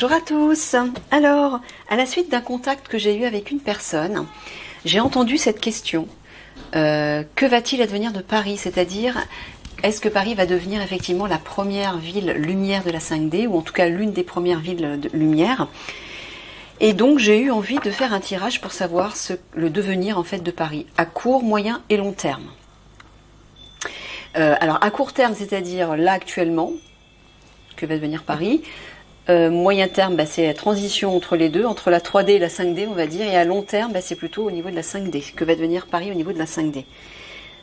Bonjour à tous. Alors, à la suite d'un contact que j'ai eu avec une personne, j'ai entendu cette question. Que va-t-il advenir de Paris? C'est-à-dire, est-ce que Paris va devenir effectivement la première ville lumière de la 5D, ou en tout cas l'une des premières villes de lumière? Et donc, j'ai eu envie de faire un tirage pour savoir le devenir en fait de Paris, à court, moyen et long terme. Alors, à court terme, c'est-à-dire là actuellement, que va devenir Paris. Moyen terme, c'est la transition entre les deux, entre la 3D et la 5D, on va dire. Et à long terme, c'est plutôt au niveau de la 5D, que va devenir Paris au niveau de la 5D.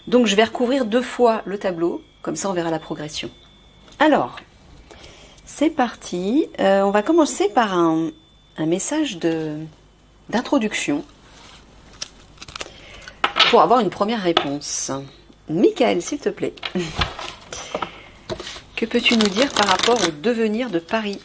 Donc, je vais recouvrir 2 fois le tableau, comme ça on verra la progression. Alors, c'est parti. On va commencer par un message d'introduction pour avoir une première réponse. Michael, s'il te plaît. Que peux-tu nous dire par rapport au devenir de Paris ?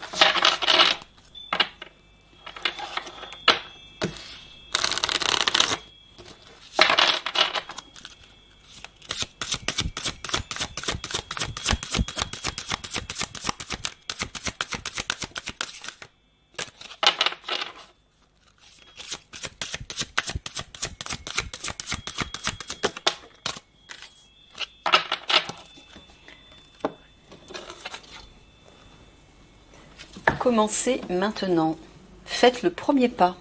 Commencez maintenant. Faites le premier pas.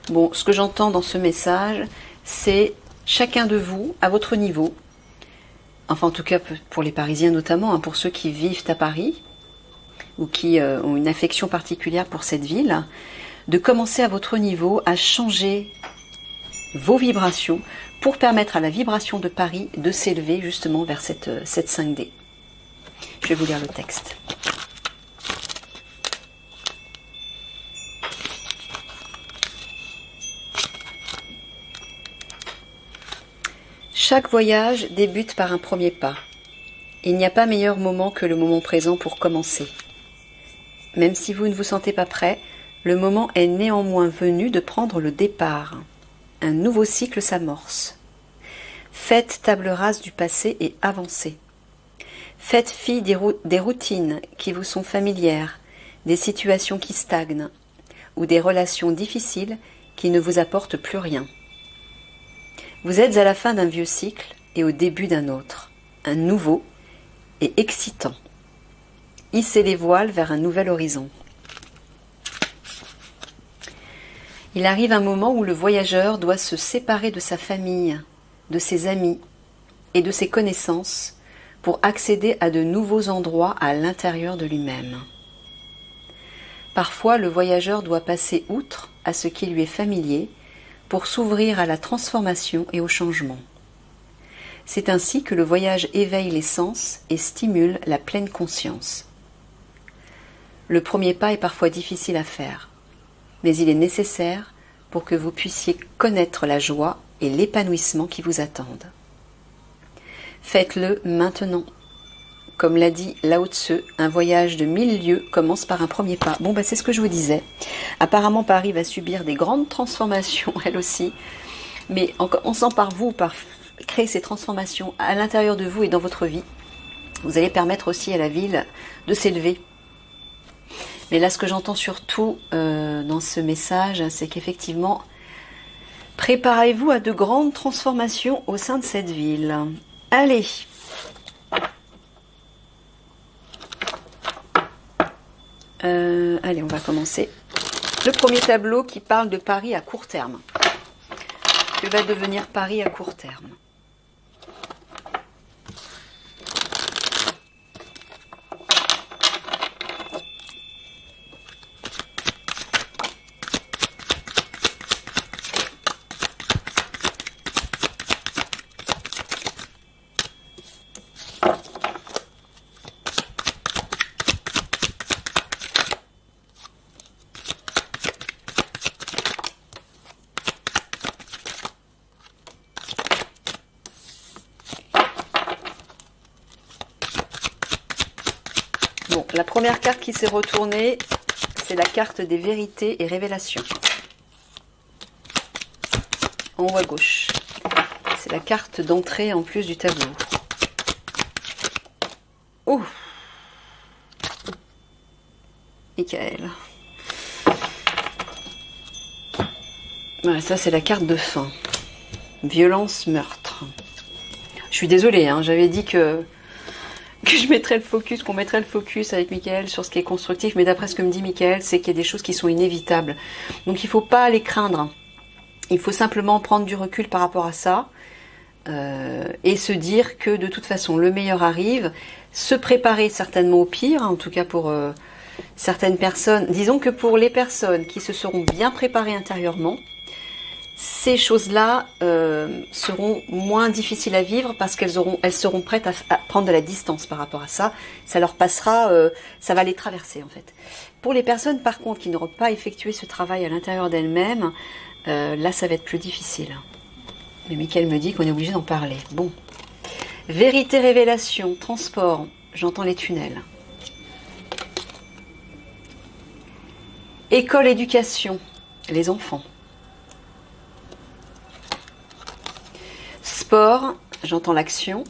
Bon, ce que j'entends dans ce message, c'est chacun de vous, à votre niveau, enfin en tout cas pour les Parisiens notamment, pour ceux qui vivent à Paris, ou qui ont une affection particulière pour cette ville, de commencer à votre niveau à changer vos vibrations pour permettre à la vibration de Paris de s'élever justement vers cette 5D. Je vais vous lire le texte. Chaque voyage débute par un premier pas. Il n'y a pas meilleur moment que le moment présent pour commencer. Même si vous ne vous sentez pas prêt, le moment est néanmoins venu de prendre le départ. Un nouveau cycle s'amorce. Faites table rase du passé et avancez. Faites fi des routines qui vous sont familières, des situations qui stagnent, ou des relations difficiles qui ne vous apportent plus rien. Vous êtes à la fin d'un vieux cycle et au début d'un autre, un nouveau et excitant. Hissez les voiles vers un nouvel horizon. Il arrive un moment où le voyageur doit se séparer de sa famille, de ses amis et de ses connaissances pour accéder à de nouveaux endroits à l'intérieur de lui-même. Parfois, le voyageur doit passer outre à ce qui lui est familier pour s'ouvrir à la transformation et au changement. C'est ainsi que le voyage éveille les sens et stimule la pleine conscience. Le premier pas est parfois difficile à faire, mais il est nécessaire pour que vous puissiez connaître la joie et l'épanouissement qui vous attendent. Faites-le maintenant. Comme l'a dit Lao Tse, un voyage de 1000 lieues commence par un premier pas. Bon, c'est ce que je vous disais. Apparemment, Paris va subir des grandes transformations, elle aussi. Mais en commençant par vous, par créer ces transformations à l'intérieur de vous et dans votre vie, vous allez permettre aussi à la ville de s'élever. Mais là, ce que j'entends surtout dans ce message, c'est qu'effectivement, préparez-vous à de grandes transformations au sein de cette ville. Allez! Allez, on va commencer. Le premier tableau qui parle de Paris à court terme. Que va devenir Paris à court terme? Bon, la première carte qui s'est retournée, c'est la carte des vérités et révélations. En haut à gauche. C'est la carte d'entrée en plus du tableau. Oh, Michael. Ouais, ça c'est la carte de fin. Violence, meurtre. Je suis désolée, hein, j'avais dit que je mettrais le focus, qu'on mettrait le focus avec Michael sur ce qui est constructif, mais d'après ce que me dit Michael, c'est qu'il y a des choses qui sont inévitables. Donc il ne faut pas les craindre. Il faut simplement prendre du recul par rapport à ça et se dire que de toute façon le meilleur arrive, se préparer certainement au pire, en tout cas pour certaines personnes. Disons que pour les personnes qui se seront bien préparées intérieurement, ces choses-là seront moins difficiles à vivre parce elles seront prêtes à prendre de la distance par rapport à ça. Ça leur passera, ça va les traverser en fait. Pour les personnes par contre qui n'auront pas effectué ce travail à l'intérieur d'elles-mêmes, là ça va être plus difficile. Mais Michael me dit qu'on est obligé d'en parler. Bon. Vérité, révélation, transport, j'entends les tunnels. École, éducation, les enfants. Sport, j'entends l'action.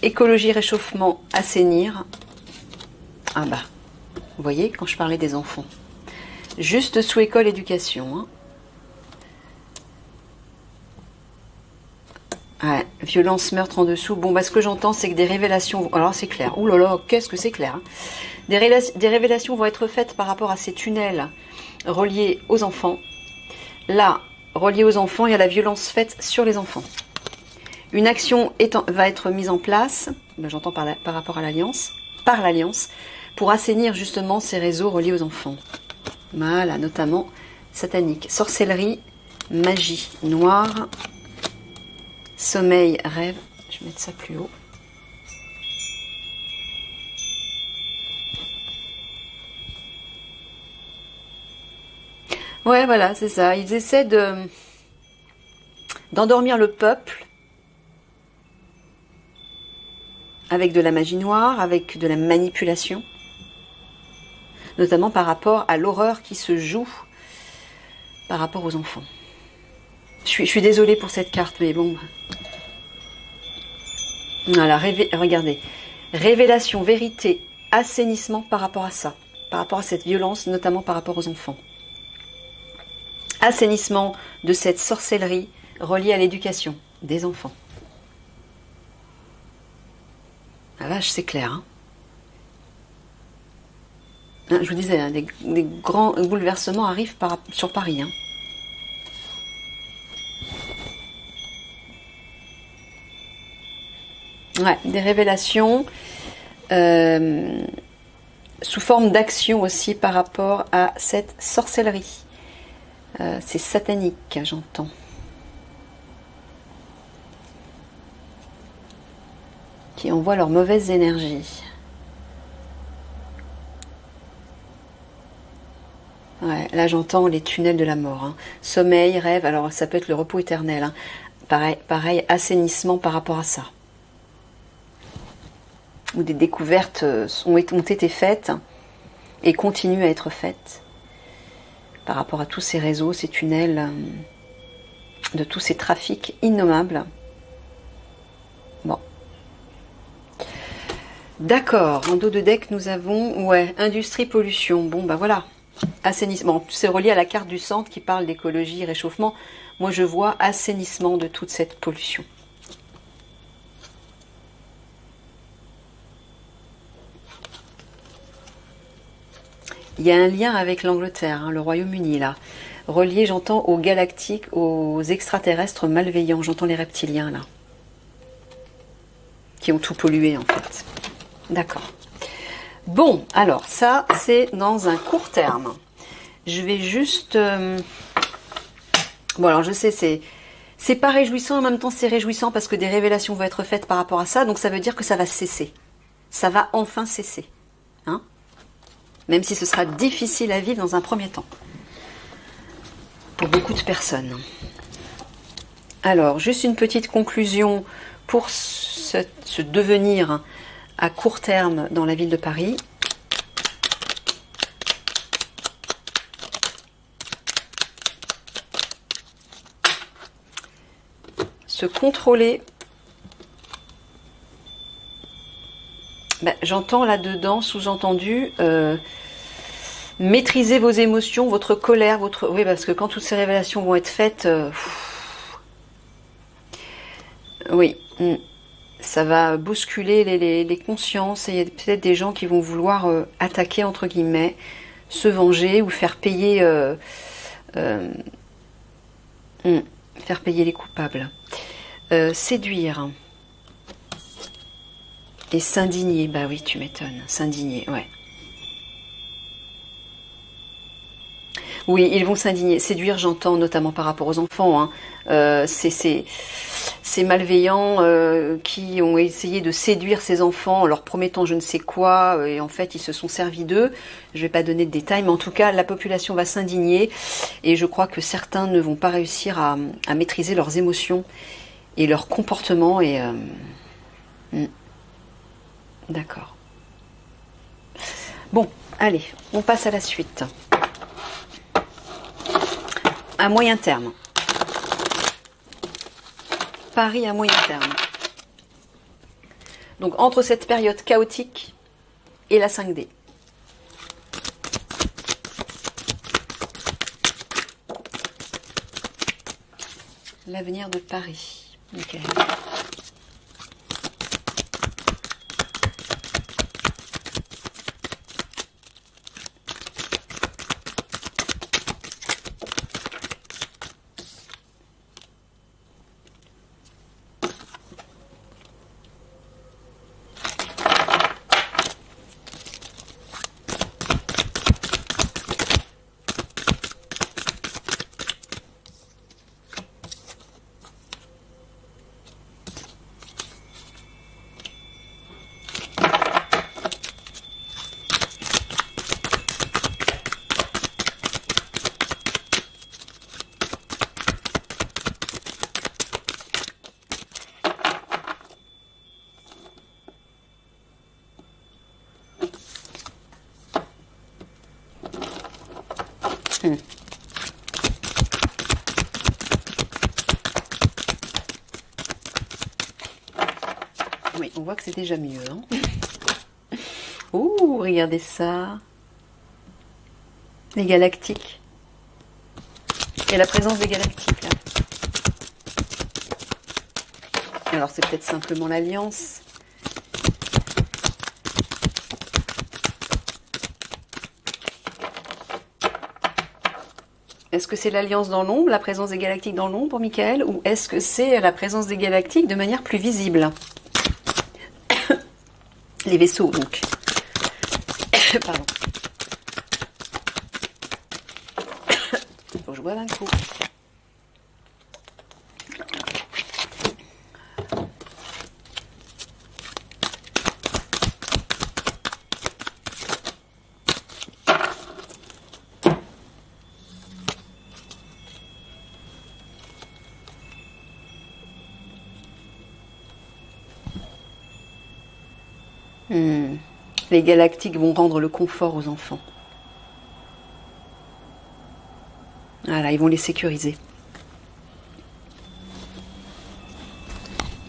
Écologie, réchauffement, assainir. Ah bah, vous voyez, quand je parlais des enfants. Juste sous école, éducation. Hein. Ouais, violence, meurtre en dessous. Bon, bah ce que j'entends, c'est que des révélations... Alors c'est clair. Ouh là là, qu'est-ce que c'est clair. Hein. Des révélations vont être faites par rapport à ces tunnels reliés aux enfants. Là, relié aux enfants, il y a la violence faite sur les enfants. Une action va être mise en place, ben j'entends par rapport à l'Alliance, par l'Alliance, pour assainir justement ces réseaux reliés aux enfants. Voilà, notamment satanique. Sorcellerie, magie, noire, sommeil, rêve. Je vais mettre ça plus haut. Ouais, voilà, c'est ça. Ils essaient d'endormir le peuple avec de la magie noire, avec de la manipulation, notamment par rapport à l'horreur qui se joue par rapport aux enfants. Je suis désolée pour cette carte, mais bon. Voilà, regardez. Révélation, vérité, assainissement par rapport à ça, par rapport à cette violence, notamment par rapport aux enfants. Assainissement de cette sorcellerie reliée à l'éducation des enfants. Ah vache, c'est clair. Hein, je vous disais, hein, des grands bouleversements arrivent sur Paris. Hein. Ouais, des révélations sous forme d'action aussi par rapport à cette sorcellerie. C'est satanique, j'entends. Qui envoient leurs mauvaises énergies. Ouais, là j'entends les tunnels de la mort. Hein. Sommeil, rêve, alors ça peut être le repos éternel. Hein. Pareil, assainissement par rapport à ça. Où des découvertes ont été faites et continuent à être faites. Par rapport à tous ces réseaux, ces tunnels, de tous ces trafics innommables. Bon. D'accord, en dos de deck, nous avons, ouais, industrie, pollution. Bon, bah voilà, assainissement. C'est relié à la carte du centre qui parle d'écologie, réchauffement. Moi, je vois assainissement de toute cette pollution. Il y a un lien avec l'Angleterre, hein, le Royaume-Uni, là. Relié, j'entends, aux galactiques, aux extraterrestres malveillants. J'entends les reptiliens, là. Qui ont tout pollué, en fait. D'accord. Bon, alors, ça, c'est dans un court terme. Je vais juste... Bon, alors, je sais, c'est pas réjouissant, en même temps, c'est réjouissant parce que des révélations vont être faites par rapport à ça. Donc, ça veut dire que ça va cesser. Ça va enfin cesser. Hein ? Même si ce sera difficile à vivre dans un premier temps. Pour beaucoup de personnes. Alors, juste une petite conclusion pour ce devenir à court terme dans la ville de Paris. se contrôler. Ben, j'entends là-dedans, sous-entendu, maîtriser vos émotions, votre colère, votre... Oui, parce que quand toutes ces révélations vont être faites... Oui, ça va bousculer les consciences et il y a peut-être des gens qui vont vouloir attaquer, entre guillemets, se venger ou faire payer les coupables. Séduire et s'indigner, bah oui, tu m'étonnes, s'indigner, ouais. Oui, ils vont s'indigner. Séduire, j'entends notamment par rapport aux enfants. Hein. Ces malveillants qui ont essayé de séduire ces enfants en leur promettant je ne sais quoi, et en fait ils se sont servis d'eux. Je ne vais pas donner de détails, mais en tout cas la population va s'indigner, et je crois que certains ne vont pas réussir à maîtriser leurs émotions et leur comportement. Et d'accord. Bon, allez, on passe à la suite. À moyen terme. Paris à moyen terme. Donc entre cette période chaotique et la 5D. L'avenir de Paris. Okay. Oui, on voit que c'est déjà mieux. Hein. Ouh, regardez ça. Les galactiques. Et la présence des galactiques, là. Alors, c'est peut-être simplement l'alliance. Est-ce que c'est l'alliance dans l'ombre, la présence des galactiques dans l'ombre, Michael, ou est-ce que c'est la présence des galactiques de manière plus visible? Les vaisseaux, donc. Pardon. Il faut que je boive un coup. Les galactiques vont rendre le confort aux enfants. Voilà, ils vont les sécuriser.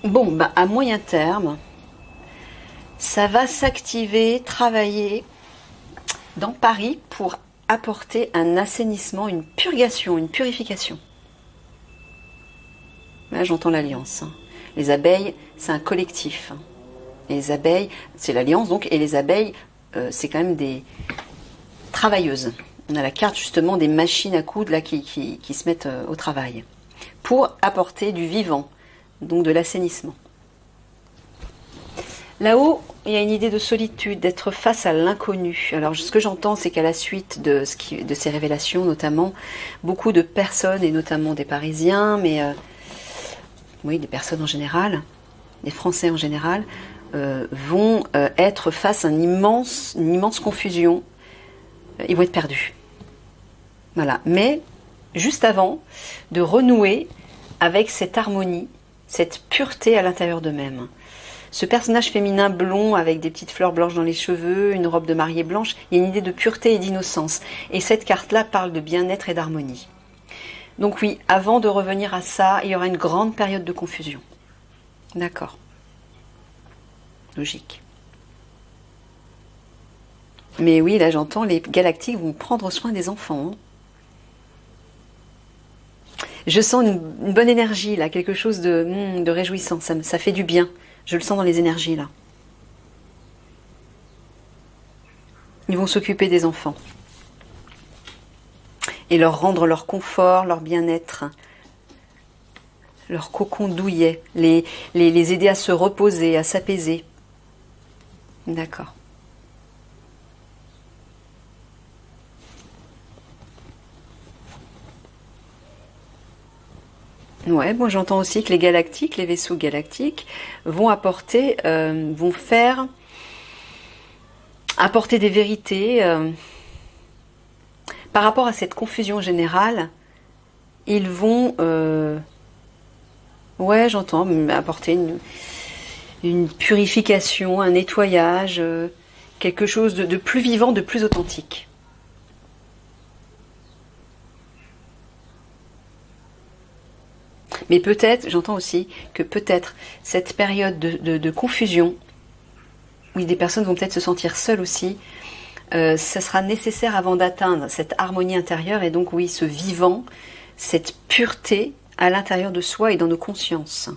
Bon, bah, à moyen terme, ça va s'activer, travailler dans Paris pour apporter un assainissement, une purgation, une purification. Là, j'entends l'alliance. Les abeilles, c'est un collectif. Et les abeilles, c'est l'alliance donc, et les abeilles, c'est quand même des travailleuses. On a la carte justement des machines à coudre là, qui se mettent au travail pour apporter du vivant, donc de l'assainissement. Là-haut, il y a une idée de solitude, d'être face à l'inconnu. Alors ce que j'entends, c'est qu'à la suite de ces révélations, notamment, beaucoup de personnes, et notamment des Parisiens, mais oui, des personnes en général, des Français en général, vont être face à une immense confusion. Ils vont être perdus. Voilà. Mais juste avant de renouer avec cette harmonie, cette pureté à l'intérieur d'eux-mêmes. Ce personnage féminin blond avec des petites fleurs blanches dans les cheveux, une robe de mariée blanche, il y a une idée de pureté et d'innocence. Et cette carte-là parle de bien-être et d'harmonie. Donc oui, avant de revenir à ça, il y aura une grande période de confusion. D'accord. Logique. Mais oui, là j'entends, les galactiques vont prendre soin des enfants. Hein. Je sens une bonne énergie là, quelque chose de réjouissant, ça fait du bien. Je le sens dans les énergies là. Ils vont s'occuper des enfants. Et leur rendre leur confort, leur bien-être, leur cocon douillet, les aider à se reposer, à s'apaiser. D'accord. Ouais, bon, j'entends aussi que les galactiques, les vaisseaux galactiques, vont apporter des vérités. Par rapport à cette confusion générale, ils vont, ouais, j'entends, apporter une purification, un nettoyage, quelque chose de plus vivant, de plus authentique. Mais peut-être, j'entends aussi que peut-être cette période de confusion, où des personnes vont peut-être se sentir seules aussi, ça sera nécessaire avant d'atteindre cette harmonie intérieure et donc oui, ce vivant, cette pureté à l'intérieur de soi et dans nos consciences,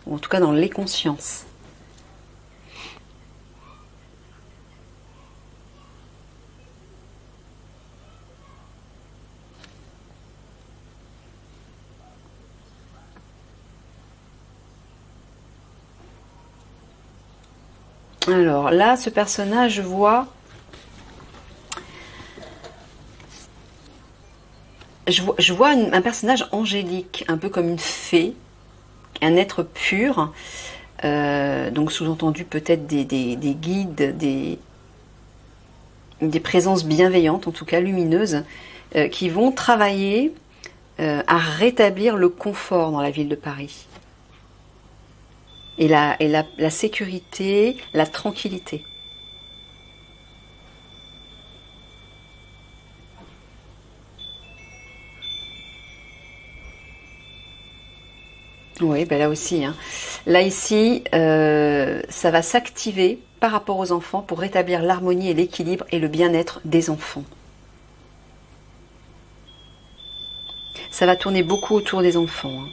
ou en tout cas dans les consciences. Alors là, ce personnage, je vois un personnage angélique, un peu comme une fée, un être pur, donc sous-entendu peut-être des guides, des présences bienveillantes, en tout cas lumineuses, qui vont travailler à rétablir le confort dans la ville de Paris. Et la sécurité, la tranquillité. Oui, ben là aussi. Hein. Là ici, ça va s'activer par rapport aux enfants pour rétablir l'harmonie et l'équilibre et le bien-être des enfants. Ça va tourner beaucoup autour des enfants. Hein.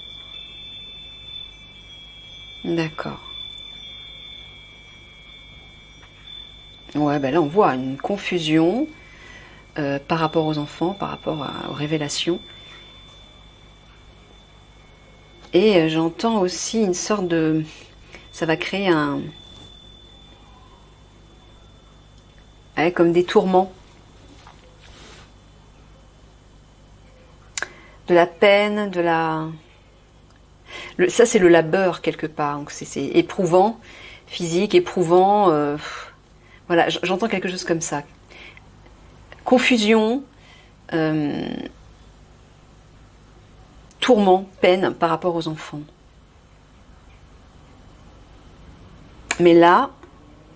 D'accord. Ouais, ben là on voit une confusion par rapport aux enfants, par rapport aux révélations. Et j'entends aussi une sorte de... Ça va créer ouais, comme des tourments. De la peine, de la... ça c'est le labeur quelque part, donc c'est éprouvant, physique, éprouvant, voilà, j'entends quelque chose comme ça. Confusion, tourment, peine par rapport aux enfants. Mais là,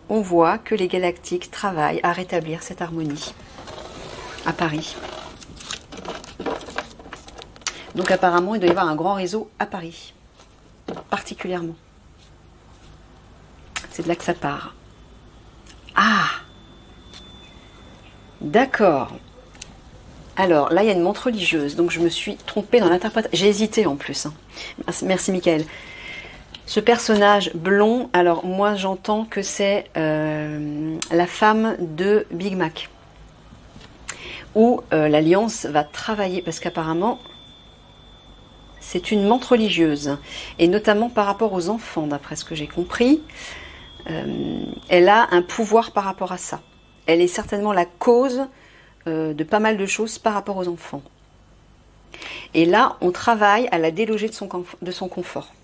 on voit que les galactiques travaillent à rétablir cette harmonie à Paris. Donc apparemment, il doit y avoir un grand réseau à Paris. Particulièrement. C'est de là que ça part. Ah! D'accord. Alors, là, il y a une montre religieuse. Donc, je me suis trompée dans l'interprétation. J'ai hésité en plus. Hein. Merci, Mickaël. Ce personnage blond, alors moi, j'entends que c'est la femme de Big Mac. Où l'Alliance va travailler, parce qu'apparemment... C'est une montre religieuse, et notamment par rapport aux enfants, d'après ce que j'ai compris. Elle a un pouvoir par rapport à ça. Elle est certainement la cause de pas mal de choses par rapport aux enfants. Et là, on travaille à la déloger de son confort,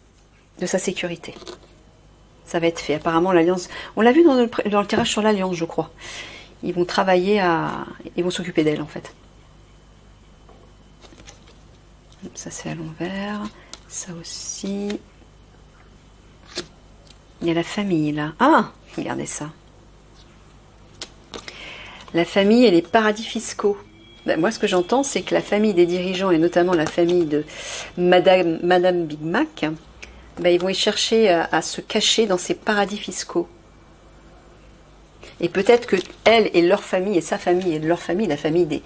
de sa sécurité. Ça va être fait. Apparemment, l'Alliance... On l'a vu dans le tirage sur l'Alliance, je crois. Ils vont travailler à... Ils vont s'occuper d'elle, en fait. Ça c'est à l'envers, ça aussi. Il y a la famille là. Ah, regardez ça. La famille et les paradis fiscaux. Ben, moi, ce que j'entends, c'est que la famille des dirigeants, et notamment la famille de Madame Big Mac, ben, ils vont y chercher à se cacher dans ces paradis fiscaux. Et peut-être que elle et leur famille, et sa famille et leur famille, la famille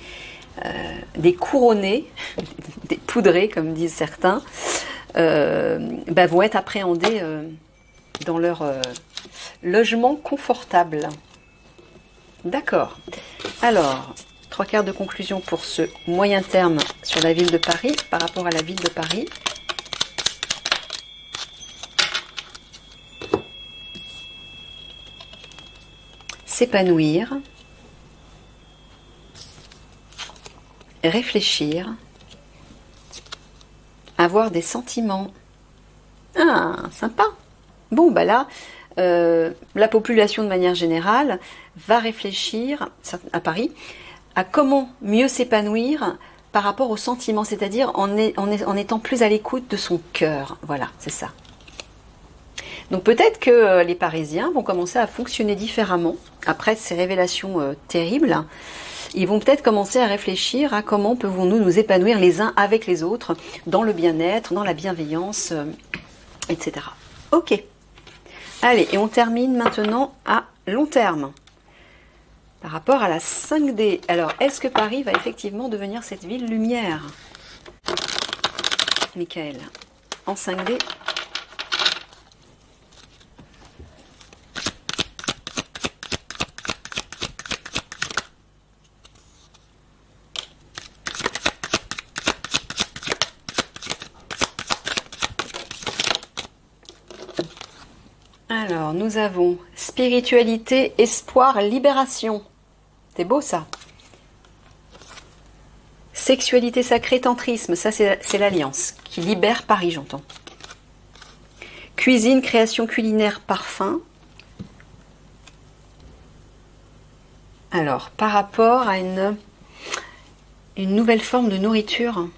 des couronnés, des poudrés, comme disent certains, ben, vont être appréhendés dans leur logement confortable. D'accord. Alors, 3/4 de conclusion pour ce moyen terme sur la ville de Paris, par rapport à la ville de Paris. S'épanouir, réfléchir, avoir des sentiments. Ah, sympa. Bon, bah là, la population de manière générale va réfléchir à Paris à comment mieux s'épanouir par rapport aux sentiments, c'est-à-dire en étant plus à l'écoute de son cœur. Voilà, c'est ça. Donc peut-être que les Parisiens vont commencer à fonctionner différemment après ces révélations terribles. Ils vont peut-être commencer à réfléchir à comment pouvons-nous nous épanouir les uns avec les autres dans le bien-être, dans la bienveillance, etc. Ok. Allez, et on termine maintenant à long terme. Par rapport à la 5D. Alors, est-ce que Paris va effectivement devenir cette ville lumière? Michael, en 5D. Alors, nous avons spiritualité, espoir, libération. C'est beau ça. Sexualité sacrée, tantrisme, ça c'est l'alliance qui libère Paris, j'entends. Cuisine, création culinaire, parfum. Alors, par rapport à une nouvelle forme de nourriture.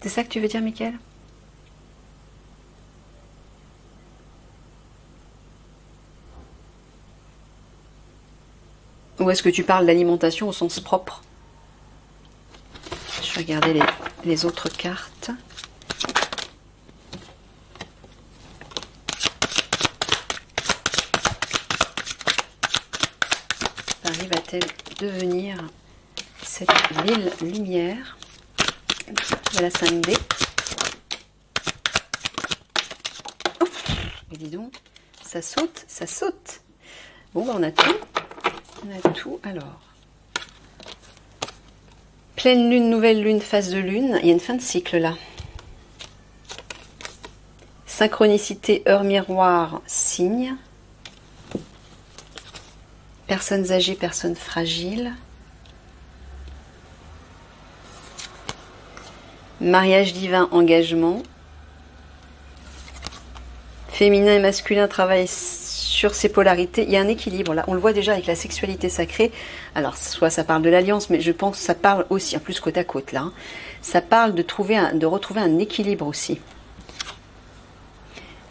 C'est ça que tu veux dire, Mickaël ? Ou est-ce que tu parles d'alimentation au sens propre? Je vais regarder les autres cartes. Paris va-t-elle devenir cette ville lumière de la 5D? Oh, mais dis donc, ça saute, ça saute. Bon, ben on a tout. On a tout, alors. Pleine lune, nouvelle lune, phase de lune. Il y a une fin de cycle là. Synchronicité, heure miroir, signe. Personnes âgées, personnes fragiles. Mariage divin, engagement. Féminin et masculin travaillent sur ces polarités. Il y a un équilibre là. On le voit déjà avec la sexualité sacrée. Alors, soit ça parle de l'alliance, mais je pense que ça parle aussi, en plus côte à côte là. Hein, ça parle de retrouver un équilibre aussi.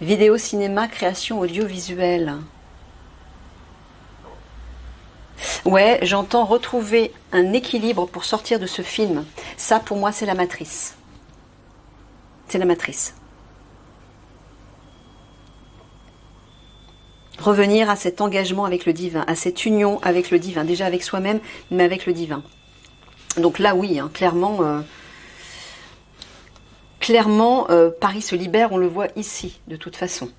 Vidéo, cinéma, création audiovisuelle. Ouais, j'entends retrouver un équilibre pour sortir de ce film. Ça, pour moi, c'est la matrice. C'est la matrice. Revenir à cet engagement avec le divin, à cette union avec le divin, déjà avec soi-même, mais avec le divin. Donc là, oui, hein, clairement, Paris se libère, on le voit ici, de toute façon,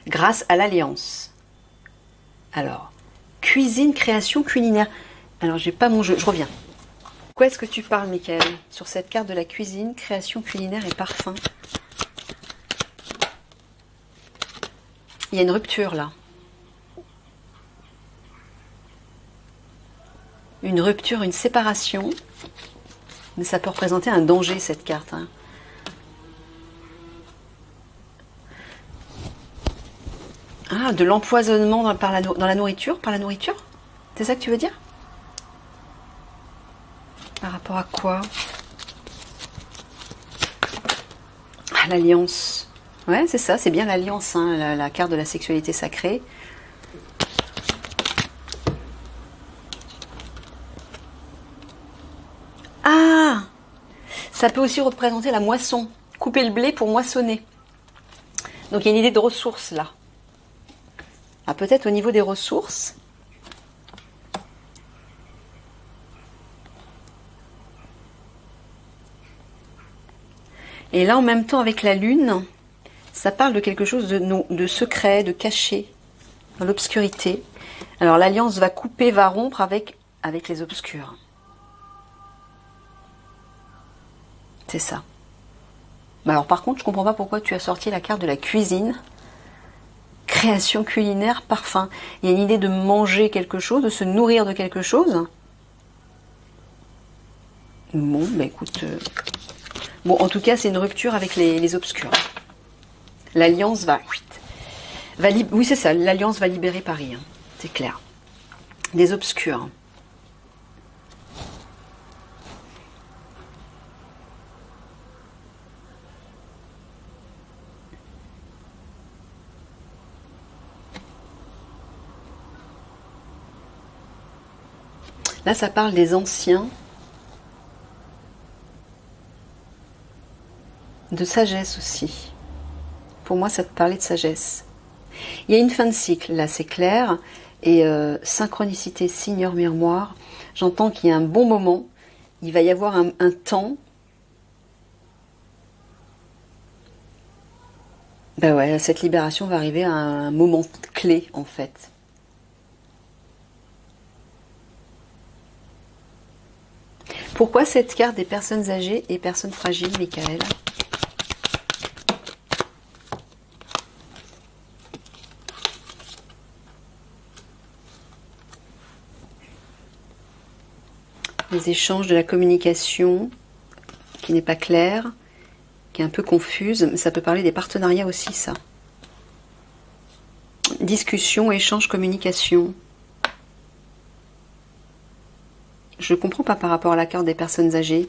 grâce à l'alliance. Alors, cuisine, création culinaire. Alors, j'ai pas mon jeu, je reviens. Quoi est-ce que tu parles, Mickaël, sur cette carte de la cuisine, création culinaire et parfum? Il y a une rupture là. Une rupture, une séparation. Mais ça peut représenter un danger, cette carte. Hein. Ah, de l'empoisonnement dans la nourriture, par la nourriture? C'est ça que tu veux dire? Par rapport à quoi? Ah, l'alliance. Ouais, c'est ça, c'est bien l'alliance, hein, la carte de la sexualité sacrée. Ça peut aussi représenter la moisson. Couper le blé pour moissonner. Donc il y a une idée de ressources là. Ah, peut-être au niveau des ressources. Et là, en même temps, avec la lune, ça parle de quelque chose de secret, de caché, dans l'obscurité. Alors l'alliance va couper, va rompre avec les obscurs. C'est ça. Bah alors par contre, je comprends pas pourquoi tu as sorti la carte de la cuisine. Création culinaire, parfum. Il y a une idée de manger quelque chose, de se nourrir de quelque chose. Bon, bah écoute... Bon, en tout cas, c'est une rupture avec les obscurs. L'alliance va... Oui, c'est ça, l'alliance va libérer Paris. Hein. C'est clair. Des obscurs. Là, ça parle des anciens. De sagesse aussi. Pour moi, ça te parlait de sagesse. Il y a une fin de cycle, là, c'est clair. Et synchronicité, signe, miroir. J'entends qu'il y a un bon moment. Il va y avoir un temps. Ben ouais, cette libération va arriver à un moment clé, en fait. Pourquoi cette carte des personnes âgées et personnes fragiles, Michael? Les échanges, de la communication qui n'est pas claire, qui est un peu confuse, mais ça peut parler des partenariats aussi, ça. Discussion, échange, communication. Je ne comprends pas par rapport à la carte des personnes âgées.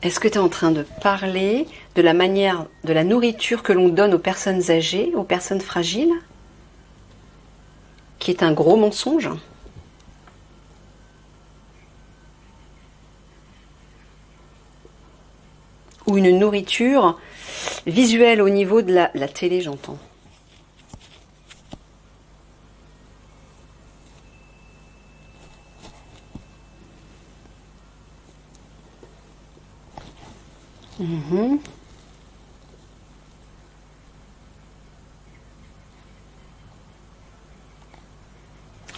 Est-ce que tu es en train de parler de la manière, de la nourriture que l'on donne aux personnes âgées, aux personnes fragiles, qui est un gros mensonge ? Ou une nourriture visuelle au niveau de la télé, j'entends.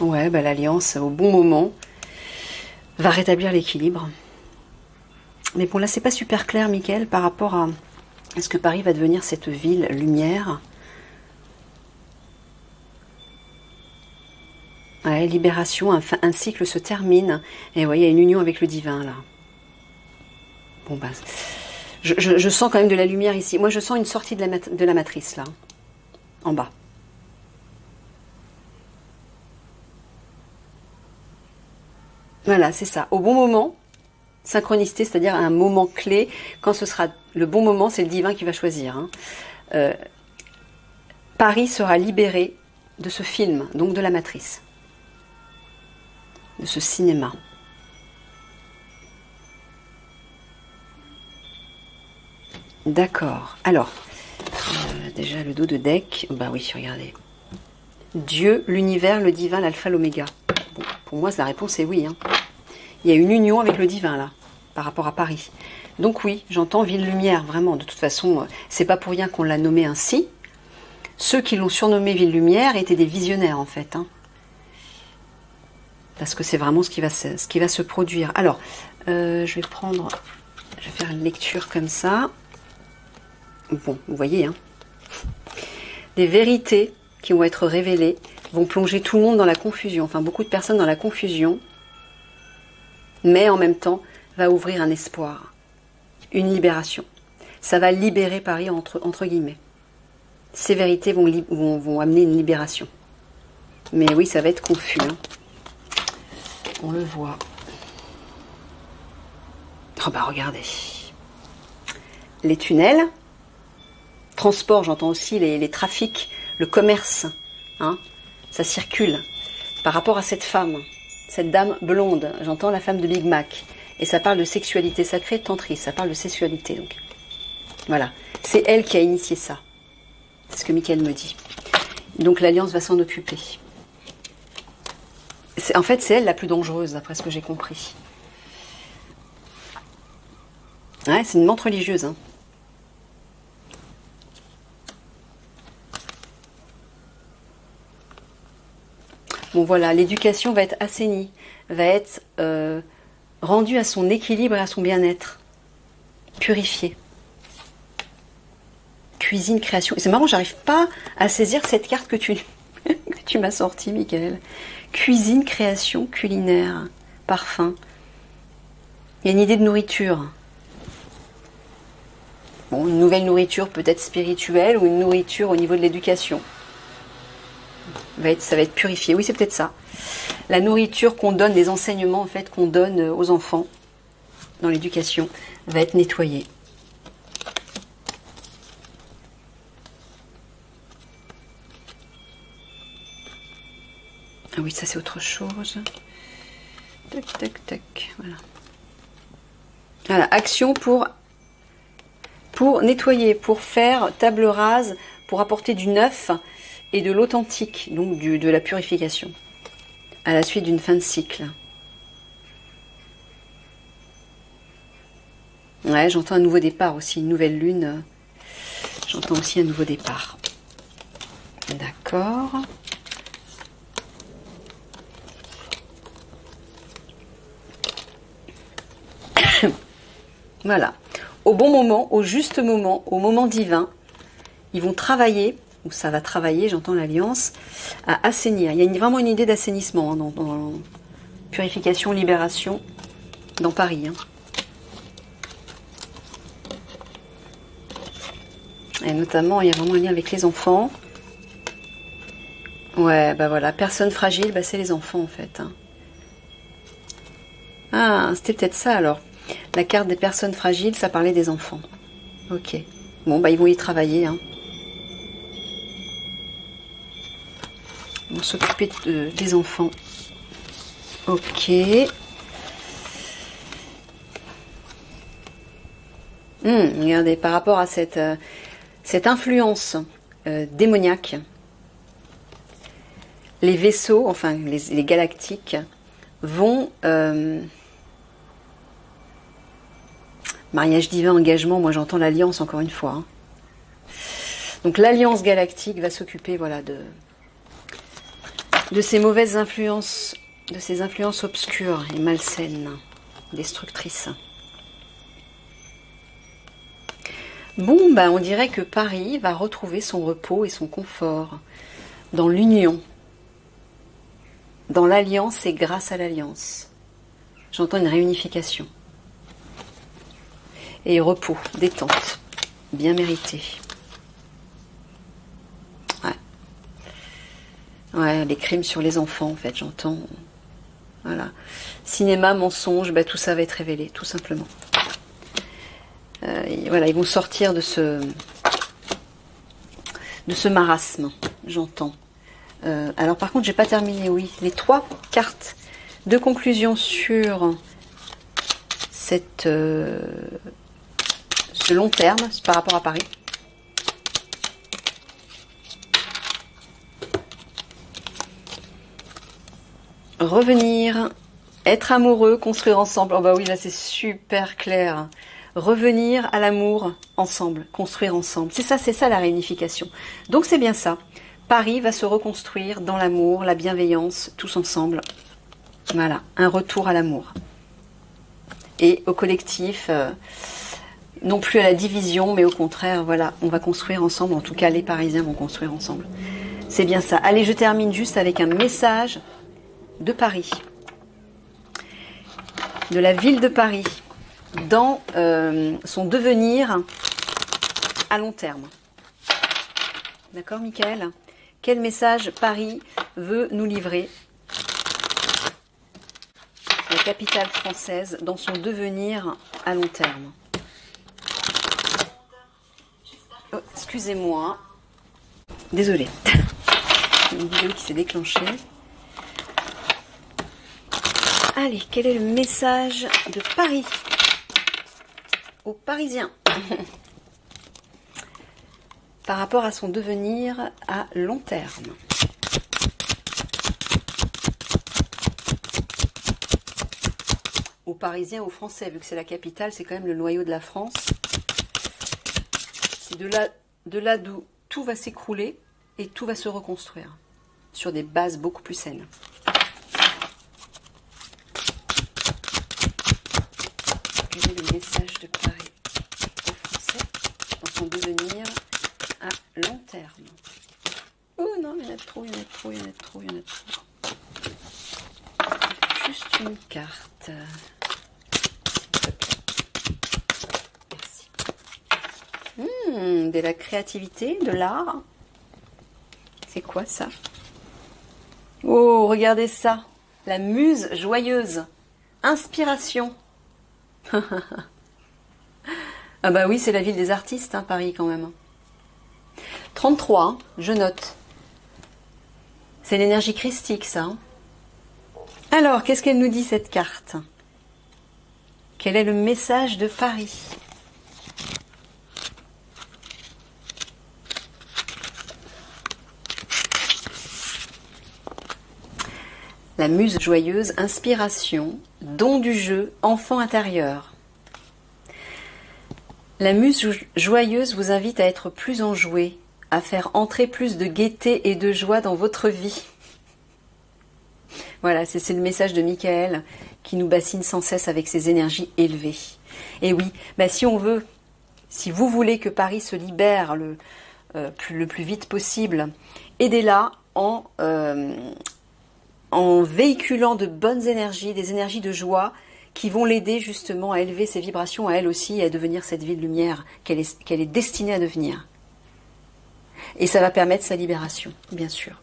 Ouais, bah, l'alliance, au bon moment, va rétablir l'équilibre. Mais bon, là, c'est pas super clair, Mickaël, par rapport à... Est-ce que Paris va devenir cette ville lumière? Ouais, libération, un cycle se termine. Et ouais, il y a une union avec le divin, là. Bon, bah... Je sens quand même de la lumière ici. Moi, je sens une sortie de la matrice, là. En bas. Voilà, c'est ça. Au bon moment... Synchronicité, c'est-à-dire un moment clé. Quand ce sera le bon moment, c'est le divin qui va choisir. Hein. Paris sera libéré de ce film, donc de la matrice. De ce cinéma. D'accord. Alors, déjà le dos de deck. Bah oui, regardez. Dieu, l'univers, le divin, l'alpha, l'oméga. Bon, pour moi, la réponse est oui. Hein. Il y a une union avec le divin, là, par rapport à Paris. Donc oui, j'entends Ville-Lumière, vraiment. De toute façon, c'est pas pour rien qu'on l'a nommé ainsi. Ceux qui l'ont surnommé Ville-Lumière étaient des visionnaires, en fait. Hein. Parce que c'est vraiment ce qui va se produire. Alors, je vais faire une lecture comme ça. Bon, vous voyez, hein. Des vérités qui vont être révélées vont plonger tout le monde dans la confusion. Enfin, beaucoup de personnes dans la confusion. Mais en même temps, va ouvrir un espoir, une libération. Ça va libérer Paris entre guillemets. Ces vérités vont amener une libération. Mais oui, ça va être confus. Hein. On le voit. Oh bah regardez. Les tunnels, transport, j'entends aussi les trafics, le commerce, hein, ça circule. Par rapport à cette femme, cette dame blonde, j'entends la femme de Big Mac. Et ça parle de sexualité sacrée, tantris, ça parle de sexualité. Donc voilà, c'est elle qui a initié ça. C'est ce que Mickaël me dit. Donc l'Alliance va s'en occuper. En fait, c'est elle la plus dangereuse, d'après ce que j'ai compris. Ouais, c'est une menthe religieuse. Hein. Bon voilà, l'éducation va être assainie, va être rendue à son équilibre et à son bien-être. Purifiée. Cuisine, création. C'est marrant, j'arrive pas à saisir cette carte que tu m'as sortie, Mickaël. Cuisine, création, culinaire, parfum. Il y a une idée de nourriture. Bon, une nouvelle nourriture peut-être spirituelle ou une nourriture au niveau de l'éducation. Ça va être purifié. Oui, c'est peut-être ça. La nourriture qu'on donne, les enseignements en fait qu'on donne aux enfants dans l'éducation va être nettoyée. Ah oui, ça c'est autre chose. Tac, tac, tac. Voilà. Voilà, action pour nettoyer, pour faire table rase, pour apporter du neuf et de l'authentique, donc de la purification, à la suite d'une fin de cycle. Ouais, j'entends un nouveau départ aussi, une nouvelle lune. J'entends aussi un nouveau départ. D'accord. Voilà. Au bon moment, au juste moment, au moment divin, ils vont travailler, ou ça va travailler, j'entends l'Alliance, à assainir. Il y a vraiment une idée d'assainissement hein, dans purification, libération, dans Paris. Hein. Et notamment, il y a vraiment un lien avec les enfants. Ouais, bah voilà, personne fragile, bah c'est les enfants en fait. Hein. Ah, c'était peut-être ça alors. La carte des personnes fragiles, ça parlait des enfants. Ok. Bon, bah ils vont y travailler. Hein. Ils vont s'occuper des enfants. Ok. Regardez, par rapport à cette influence démoniaque, les vaisseaux, enfin les galactiques, vont... mariage divin, engagement, moi j'entends l'alliance encore une fois. Hein. Donc l'alliance galactique va s'occuper voilà, de ces mauvaises influences, de ces influences obscures et malsaines, destructrices. Bon, bah, on dirait que Paris va retrouver son repos et son confort dans l'union, dans l'alliance et grâce à l'alliance. J'entends une réunification. Et repos, détente, bien mérité. Ouais. Ouais, les crimes sur les enfants, en fait, j'entends. Voilà. Cinéma, mensonge, bah, tout ça va être révélé, tout simplement. Voilà, ils vont sortir de ce marasme, j'entends. Alors par contre, j'ai pas terminé, oui. Les 3 cartes de conclusion sur ce long terme par rapport à Paris. Revenir, être amoureux, construire ensemble. Oh bah oui, là c'est super clair. Revenir à l'amour ensemble, construire ensemble. C'est ça la réunification. Donc c'est bien ça. Paris va se reconstruire dans l'amour, la bienveillance, tous ensemble. Voilà, un retour à l'amour. Et au collectif, non plus à la division, mais au contraire, voilà, on va construire ensemble. En tout cas, les Parisiens vont construire ensemble. C'est bien ça. Allez, je termine juste avec un message de Paris. De la ville de Paris. Dans son devenir à long terme. D'accord, Mickaël? Quel message Paris veut nous livrer? La capitale française dans son devenir à long terme. Oh, excusez-moi. Désolée. Une vidéo qui s'est déclenchée. Allez, quel est le message de Paris aux Parisiens par rapport à son devenir à long terme? Aux Parisiens, aux Français, vu que c'est la capitale, c'est quand même le noyau de la France. C'est de là d'où tout va s'écrouler et tout va se reconstruire sur des bases beaucoup plus saines. Quel est le message de Paris aux Français dans son devenir à long terme? Oh non, il y en a trop, il y en a trop, il y en a trop, il y en a trop. Juste une carte. De la créativité, de l'art. C'est quoi ça? Oh, regardez ça. La muse joyeuse. Inspiration. Ah bah oui, c'est la ville des artistes, hein, Paris quand même. 33, hein, je note. C'est l'énergie christique, ça. Hein. Alors, qu'est-ce qu'elle nous dit, cette carte? Quel est le message de Paris? La muse joyeuse, inspiration, don du jeu, enfant intérieur. La muse joyeuse vous invite à être plus enjoué, à faire entrer plus de gaieté et de joie dans votre vie. Voilà, c'est le message de Michael qui nous bassine sans cesse avec ses énergies élevées. Et oui, bah si on veut, si vous voulez que Paris se libère le plus vite possible, aidez-la en véhiculant de bonnes énergies, des énergies de joie qui vont l'aider justement à élever ses vibrations à elle aussi et à devenir cette ville lumière qu'elle est destinée à devenir. Et ça va permettre sa libération, bien sûr.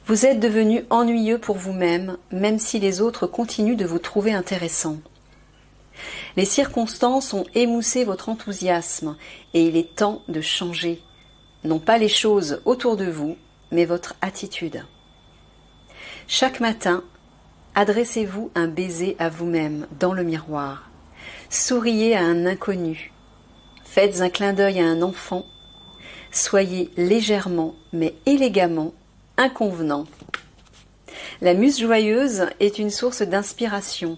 Vous êtes devenu ennuyeux pour vous-même, même si les autres continuent de vous trouver intéressant. Les circonstances ont émoussé votre enthousiasme et il est temps de changer. Non pas les choses autour de vous, mais votre attitude. Chaque matin, adressez-vous un baiser à vous-même dans le miroir. Souriez à un inconnu. Faites un clin d'œil à un enfant. Soyez légèrement, mais élégamment, inconvenant. La muse joyeuse est une source d'inspiration,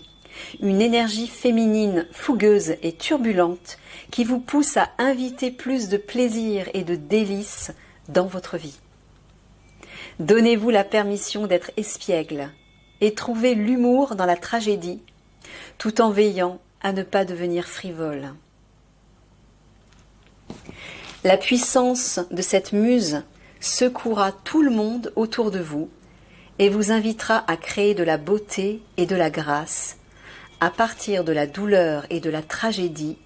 une énergie féminine fougueuse et turbulente qui vous pousse à inviter plus de plaisir et de délices dans votre vie. Donnez-vous la permission d'être espiègle et trouvez l'humour dans la tragédie, tout en veillant à ne pas devenir frivole. La puissance de cette muse secouera tout le monde autour de vous et vous invitera à créer de la beauté et de la grâce à partir de la douleur et de la tragédie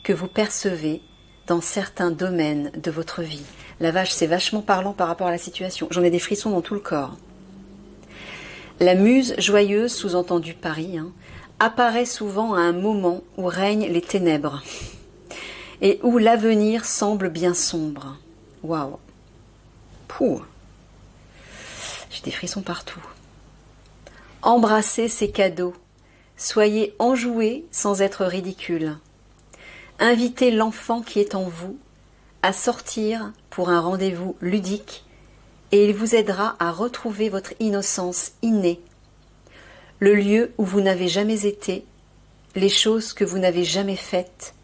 que vous percevez dans certains domaines de votre vie. La vache, c'est vachement parlant par rapport à la situation. J'en ai des frissons dans tout le corps. La muse joyeuse, sous-entendu Paris, apparaît souvent à un moment où règnent les ténèbres et où l'avenir semble bien sombre. Waouh! Pouh! J'ai des frissons partout. Embrassez ces cadeaux. Soyez enjoués sans être ridicule. Invitez l'enfant qui est en vous à sortir pour un rendez-vous ludique et il vous aidera à retrouver votre innocence innée, le lieu où vous n'avez jamais été, les choses que vous n'avez jamais faites,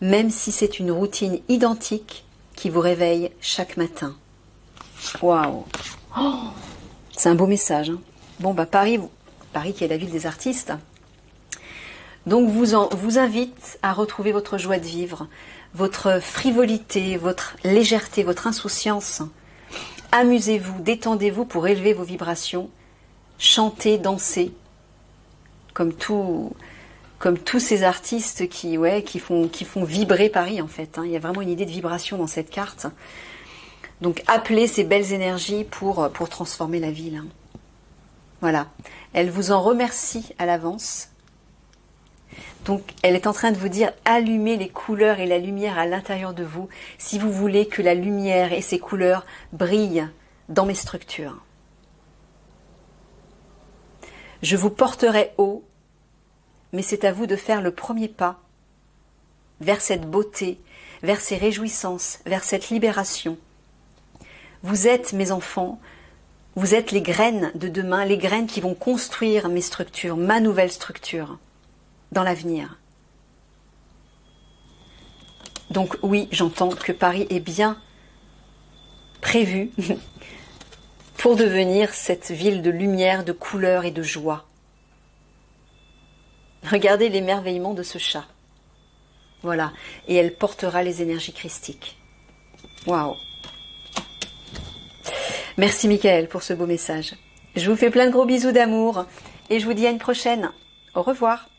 même si c'est une routine identique qui vous réveille chaque matin. Waouh! Oh, c'est un beau message. Hein. Bon, bah Paris qui est la ville des artistes, donc vous invite à retrouver votre joie de vivre, votre frivolité, votre légèreté, votre insouciance. Amusez-vous, détendez-vous pour élever vos vibrations. Chantez, dansez, comme tous ces artistes qui font vibrer Paris en fait. Hein. Il y a vraiment une idée de vibration dans cette carte. Donc appelez ces belles énergies pour transformer la ville. Hein. Voilà. Elle vous en remercie à l'avance. Donc, elle est en train de vous dire, allumez les couleurs et la lumière à l'intérieur de vous si vous voulez que la lumière et ces couleurs brillent dans mes structures. Je vous porterai haut, mais c'est à vous de faire le premier pas vers cette beauté, vers ces réjouissances, vers cette libération. Vous êtes, mes enfants, vous êtes les graines de demain, les graines qui vont construire mes structures, ma nouvelle structure dans l'avenir. Donc oui, j'entends que Paris est bien prévu pour devenir cette ville de lumière, de couleurs et de joie. Regardez l'émerveillement de ce chat. Voilà, et elle portera les énergies christiques. Waouh! Merci Michael pour ce beau message. Je vous fais plein de gros bisous d'amour et je vous dis à une prochaine. Au revoir.